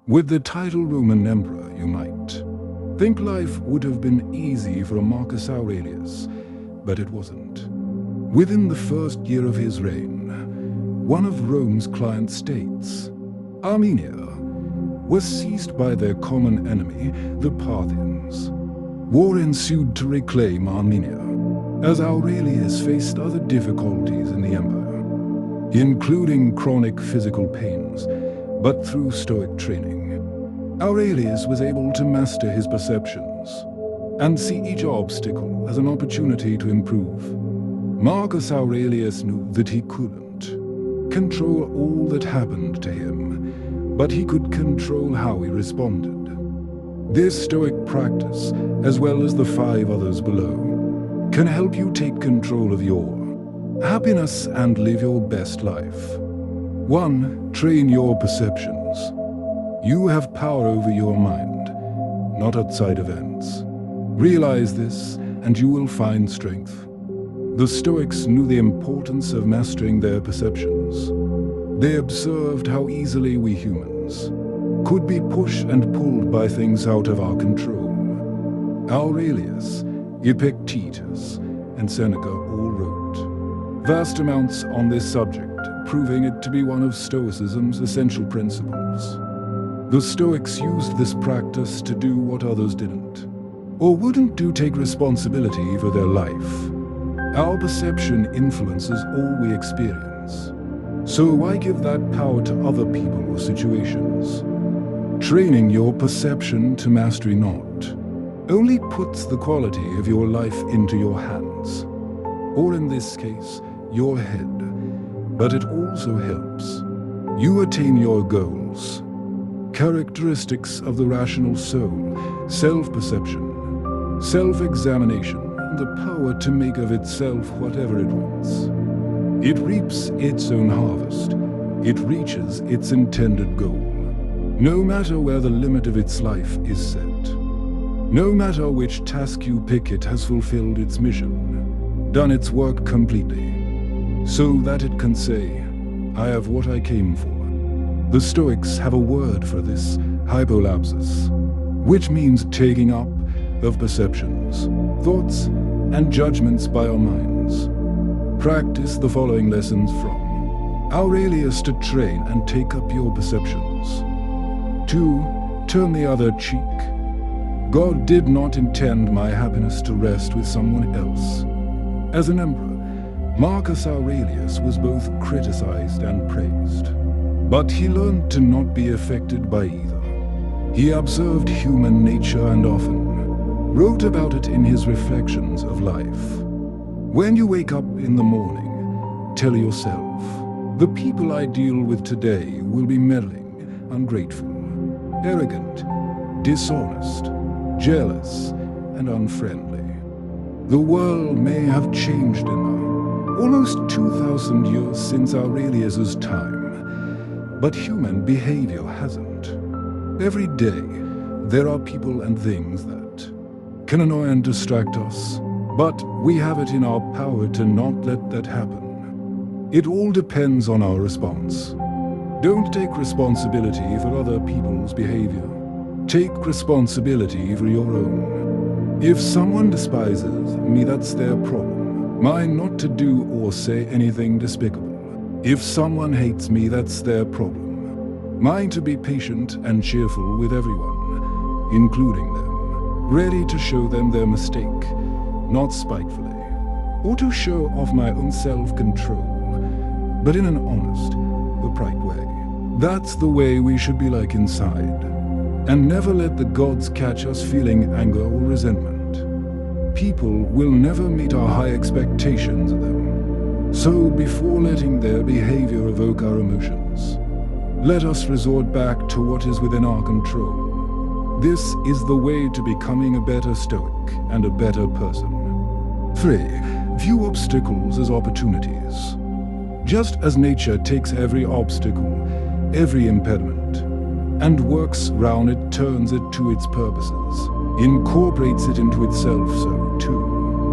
With the title Roman emperor, you might think life would have been easy for Marcus Aurelius, but it wasn't. Within the first year of his reign, one of Rome's client states, Armenia, was seized by their common enemy, the Parthians. War ensued to reclaim Armenia, as Aurelius faced other difficulties in the empire, including chronic physical pains, but through Stoic training, Aurelius was able to master his perceptions and see each obstacle as an opportunity to improve. Marcus Aurelius knew that he couldn't control all that happened to him, but he could control how he responded. This Stoic practice, as well as the 5 others below, can help you take control of your happiness and live your best life. 1. Train your perceptions. You have power over your mind, not outside events. Realize this, and you will find strength. The Stoics knew the importance of mastering their perceptions. They observed how easily we humans could be pushed and pulled by things out of our control. Aurelius, Epictetus, and Seneca all wrote vast amounts on this subject, proving it to be one of Stoicism's essential principles. The Stoics used this practice to do what others didn't, or wouldn't do, take responsibility for their life. Our perception influences all we experience. So why give that power to other people or situations? Training your perception to mastery not only puts the quality of your life into your hands, or in this case, your head, but it also helps you attain your goals. Characteristics of the rational soul: self-perception, self-examination, and the power to make of itself whatever it wants. It reaps its own harvest. It reaches its intended goal, no matter where the limit of its life is set. No matter which task you pick, it has fulfilled its mission, done its work completely, so that it can say, I have what I came for. The Stoics have a word for this, hypolapsus, which means taking up of perceptions, thoughts, and judgments by our minds. Practice the following lessons from Aurelius to train and take up your perceptions. 2. Turn the other cheek. God did not intend my happiness to rest with someone else. As an emperor, Marcus Aurelius was both criticized and praised, but he learned to not be affected by either. He observed human nature and often wrote about it in his reflections of life. When you wake up in the morning, tell yourself, the people I deal with today will be meddling, ungrateful, arrogant, dishonest, jealous, and unfriendly. The world may have changed in almost 2,000 years since Aurelius's time, but human behavior hasn't. Every day, there are people and things that can annoy and distract us, but we have it in our power to not let that happen. It all depends on our response. Don't take responsibility for other people's behavior. Take responsibility for your own. If someone despises me, that's their problem. Mine not to do or say anything despicable. If someone hates me, that's their problem. Mine to be patient and cheerful with everyone, including them, ready to show them their mistake, not spitefully, or to show off my own self-control, but in an honest, upright way. That's the way we should be like inside, and never let the gods catch us feeling anger or resentment. People will never meet our high expectations of them, so before letting their behavior evoke our emotions, let us resort back to what is within our control. This is the way to becoming a better Stoic and a better person. 3. View obstacles as opportunities. Just as nature takes every obstacle, every impediment, and works round it, turns it to its purposes, incorporates it into itself, so too,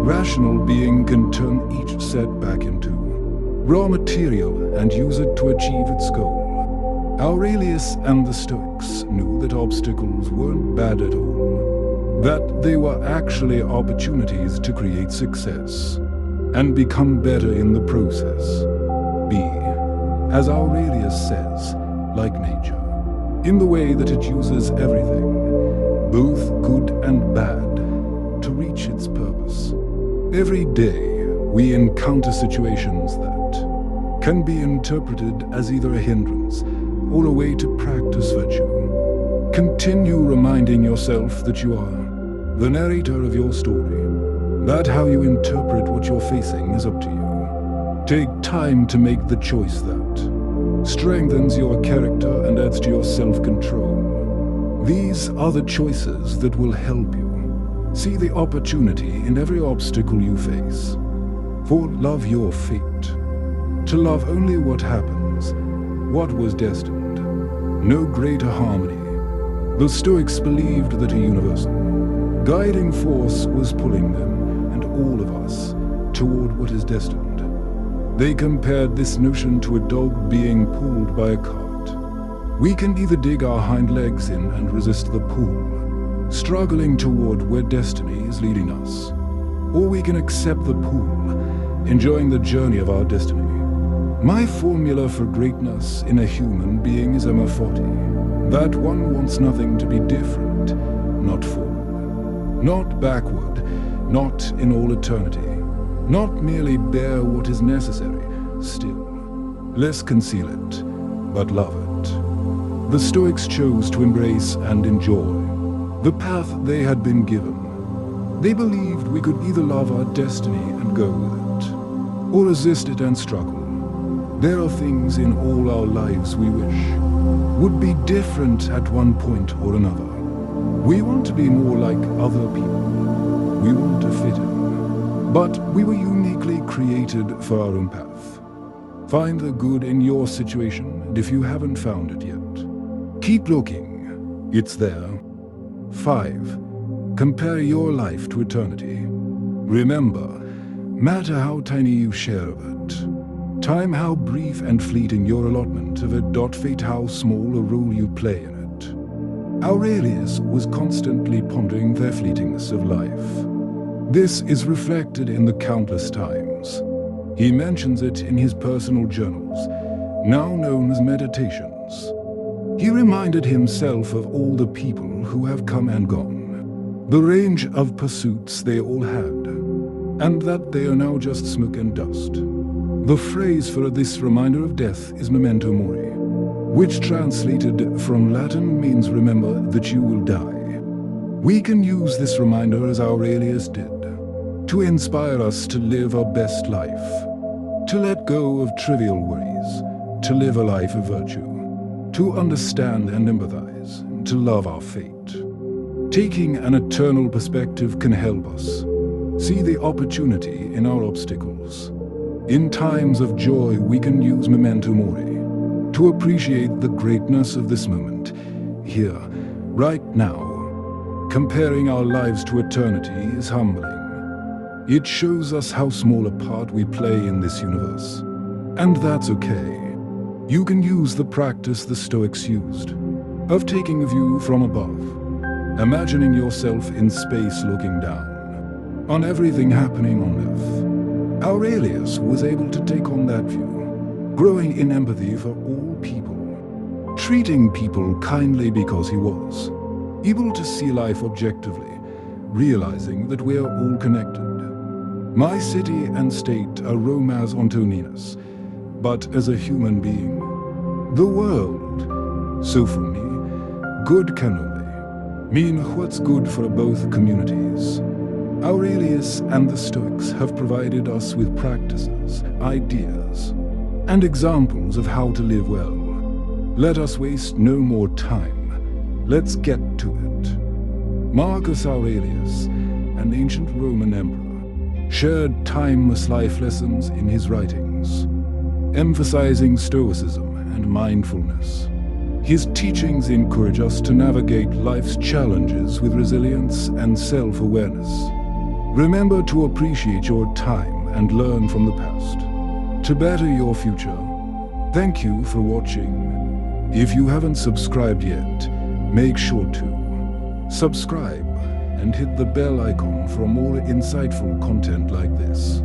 rational being can turn each setback into raw material and use it to achieve its goal. Aurelius and the Stoics knew that obstacles weren't bad at all, that they were actually opportunities to create success and become better in the process. Be, as Aurelius says, like nature, in the way that it uses everything, both good and bad, to reach its purpose. Every day, we encounter situations that can be interpreted as either a hindrance or a way to practice virtue. Continue reminding yourself that you are the narrator of your story, that how you interpret what you're facing is up to you. Take time to make the choice that strengthens your character and adds to your self-control. These are the choices that will help you see the opportunity in every obstacle you face. For love your fate. To love only what happens, what was destined. No greater harmony. The Stoics believed that a universal guiding force was pulling them, and all of us, toward what is destined. They compared this notion to a dog being pulled by a cart. We can either dig our hind legs in and resist the pull, struggling toward where destiny is leading us, or we can accept the pull, enjoying the journey of our destiny. My formula for greatness in a human being is M40, that one wants nothing to be different, not forward, not backward, not in all eternity, not merely bear what is necessary, still, less conceal it, but love it. The Stoics chose to embrace and enjoy the path they had been given. They believed we could either love our destiny and go with it, or resist it and struggle. There are things in all our lives we wish would be different at one point or another. We want to be more like other people. We want to fit in. But we were uniquely created for our own path. Find the good in your situation, and if you haven't found it yet, keep looking. It's there. 5. Compare your life to eternity. Remember, matter how tiny you share of it, time how brief and fleeting your allotment of it, fate how small a role you play in it. Aurelius was constantly pondering their fleetingness of life. This is reflected in the countless times he mentions it in his personal journals, now known as meditations. He reminded himself of all the people who have come and gone, the range of pursuits they all had, and that they are now just smoke and dust. The phrase for this reminder of death is memento mori, which translated from Latin means remember that you will die. We can use this reminder as Aurelius did, to inspire us to live our best life, to let go of trivial worries, to live a life of virtue, to understand and empathize, to love our fate. Taking an eternal perspective can help us see the opportunity in our obstacles. In times of joy, we can use memento mori to appreciate the greatness of this moment, here, right now. Comparing our lives to eternity is humbling. It shows us how small a part we play in this universe. And that's okay. You can use the practice the Stoics used, of taking a view from above, imagining yourself in space looking down, on everything happening on Earth. Aurelius was able to take on that view, growing in empathy for all people, treating people kindly because he was able to see life objectively, realizing that we are all connected. My city and state are Rome as Antoninus, but as a human being, the world. So for me, good can only mean what's good for both communities. Aurelius and the Stoics have provided us with practices, ideas, and examples of how to live well. Let us waste no more time. Let's get to it. Marcus Aurelius, an ancient Roman emperor, shared timeless life lessons in his writings, emphasizing Stoicism and mindfulness. His teachings encourage us to navigate life's challenges with resilience and self-awareness. Remember to appreciate your time and learn from the past to better your future. Thank you for watching. If you haven't subscribed yet, make sure to subscribe and hit the bell icon for more insightful content like this.